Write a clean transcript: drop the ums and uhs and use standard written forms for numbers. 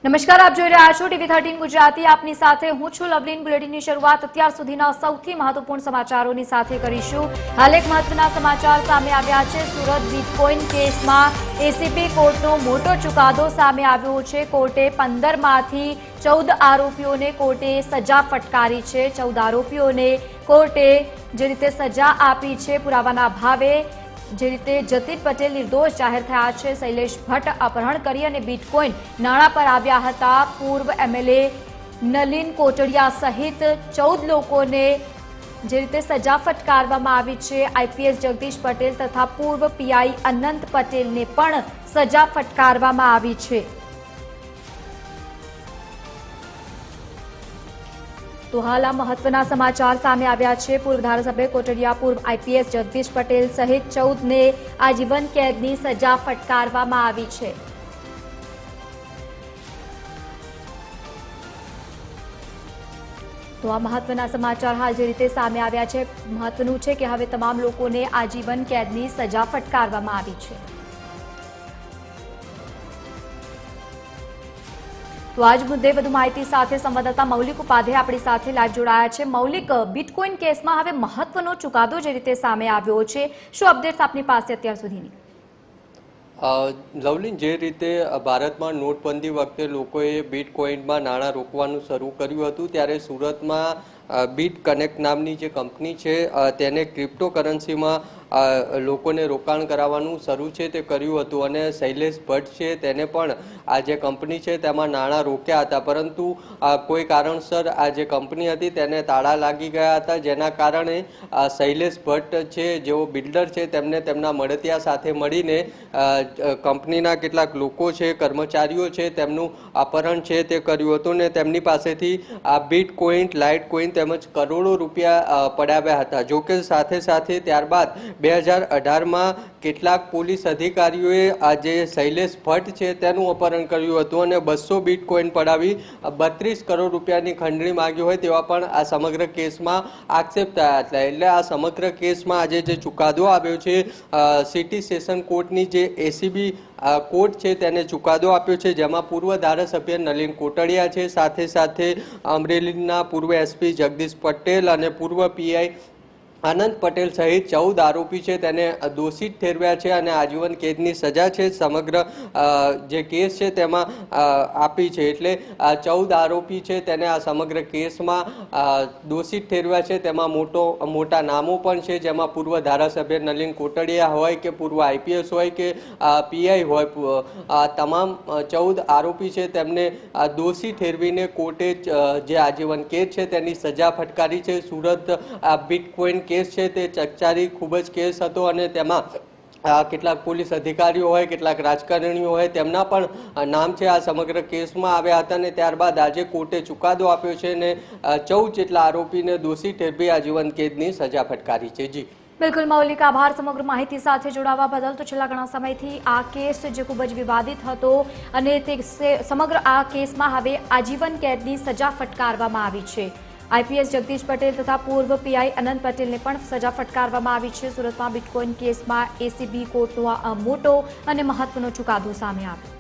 નમસ્કાર, આપ જોઈ રહ્યા છો TV13 ગુજરાતી। આપની સાથે હું છું લવલીન। બુલેટિનની શરૂઆત અત્યાર સુધીના સૌથી મહત્વપૂર્ણ સમાચારોની સાથે કરીશું। હાલ એક મહત્વના સમાચાર સામે આવ્યા છે। સુરત બિટકોઇન કેસમાં એસીબી કોર્ટનો મોટો ચુકાદો સામે આવ્યો છે। કોર્ટે 15માંથી 14 આરોપીઓને કોર્ટે સજા ફટકારી છે। 14 આરોપીઓને કોર્ટે જે રીતે સજા આપી છે પુરાવાના ભાવે જે રીતે જતીન પટેલ નિર્દોષ જાહેર થયા છે। શૈલેષ ભટ્ટ અપહરણ કરી અને બિટકોઇન નાણાં પર આવ્યા હતા। પૂર્વ એમએલએ નલિન કોટડિયા સહિત 14 લોકોને જે રીતે સજા ફટકારવામાં આવી છે। આઈપીએસ જગદીશ પટેલ તથા પૂર્વ પીઆઈ અનંત પટેલને પણ સજા ફટકારવામાં આવી છે। તો હાલ આ મહત્વના સમાચાર સામે આવ્યા છે। પૂર્વ ધારાસભ્ય કોટડિયા, પૂર્વ આઈપીએસ જગદીશ પટેલ સહિત 14ને આજીવન કેદની સજા ફટકારવામાં આવી છે। તો આ મહત્વના સમાચાર હાલ જે રીતે સામે આવ્યા છે, મહત્વનું છે કે હવે તમામ લોકોને આજીવન કેદની સજા ફટકારવામાં આવી છે। તો આજ મુદ્દે વધુ માહિતી સાથે સંવાદદાતા મૌલિક ઉપાધ્યાય આપણી સાથે લાઈવ જોડાયા છે। મૌલિક, બિટકોઇન કેસમાં હવે મહત્વનો ચુકાદો જે રીતે સામે આવ્યો છે, શું અપડેટ્સ આપની પાસે અત્યાર સુધીની? લવલીન, જે રીતે ભારતમાં નોટબંધી વખતે લોકોએ બિટકોઇનમાં નાણાં રોકવાનું શરૂ કર્યું હતું, ત્યારે સુરતમાં બીટ કનેક્ટ નામની જે કંપની છે તેને ક્રિપ્ટોકરન્સીમાં લોકોને રોકાણ કરાવવાનું શરૂ છે તે કર્યું હતું અને શૈલેષ ભટ્ટ છે તેને પણ આ જે કંપની છે તેમાં નાણાં રોક્યા હતા, પરંતુ કોઈ કારણસર આ જે કંપની હતી તેને તાળા લાગી ગયા હતા, જેના કારણે શૈલેષ ભટ્ટ છે જેઓ બિલ્ડર છે તેમને તેમના મળતિયા સાથે મળીને કંપનીના કેટલાક લોકો છે, કર્મચારીઓ છે, તેમનું અપહરણ છે તે કર્યું હતું ને તેમની પાસેથી આ બિટકોઇન, લાઇટકોઇન તેમજ કરોડો રૂપિયા પડાવ્યા હતા। જોકે સાથે સાથે ત્યારબાદ 2018માં કેટલાક પોલીસ અધિકારીઓએ આ જે શૈલેષ ભટ્ટ છે તેનું અપહરણ કર્યું હતું અને 200 બિટકોઇન પડાવી 32 કરોડ રૂપિયાની ખંડણી માંગી હોય તેવા પણ આ સમગ્ર કેસમાં આક્ષેપ થયા હતા। એટલે આ સમગ્ર કેસમાં આજે જે ચુકાદો આવ્યો છે, સિટી સેશન કોર્ટની જે એસીબી કોર્ટ છે તેને ચુકાદો આપ્યો છે, જેમાં પૂર્વ ધારાસભ્ય નલિન કોટડિયા છે, સાથે સાથે અમરેલીના પૂર્વ એસપી જગદીશ પટેલ અને પૂર્વ પીઆઈ અનંત પટેલ સહિત 14 આરોપી છે તેને દોષિત ઠેરવ્યા છે અને આજીવન કેદની સજા છે સમગ્ર જે કેસ છે તેમાં આપી છે। એટલે 14 આરોપી છે તેને આ સમગ્ર કેસમાં દોષિત ઠેરવ્યા છે। તેમાં મોટા નામો પણ છે, જેમાં પૂર્વ ધારાસભ્ય નલિન કોટડિયા હોય કે પૂર્વ આઈપીએસ હોય કે પીઆઈ હોય, તમામ 14 આરોપી છે તેમને દોષી ઠેરવીને કોર્ટે જે આજીવન કેદ છે તેની સજા ફટકારી છે। સુરત બિટકોઇન કેસ છે તે ચકચારી ખૂબ જ કેસ હતો અને તેમાં કેટલાક પોલીસ અધિકારીઓ હોય, કેટલાક રાજકારણીઓ હોય, તેમના પણ નામ છે આ સમગ્ર કેસમાં આવ્યા હતા અને ત્યારબાદ આજે કોર્ટે ચુકાદો આપ્યો છે અને 14 જેટલા આરોપીને દોષી ઠેરવી આજીવન કેદની સજા ફટકારી છે। જી બિલકુલ મૌલિક, આભાર સમગ્ર માહિતી સાથે જોડાવા બદલ। તો છેલ્લા ઘણા સમયથી આ કેસ જે ખૂબ જ વિવાદિત હતો અને તે સમગ્ર આ કેસમાં હવે આજીવન કેદની સજા ફટકારવામાં આવી છે। આઈપીએસ જગદીશ પટેલ તથા પૂર્વ પીઆઈ અનંત પટેલને પણ સજા ફટકારવામાં આવી છે। સુરતમાં બિટકોઇન કેસમાં એસીબી કોર્ટનો આ મોટો અને મહત્વનો ચુકાદો સામે આવ્યો।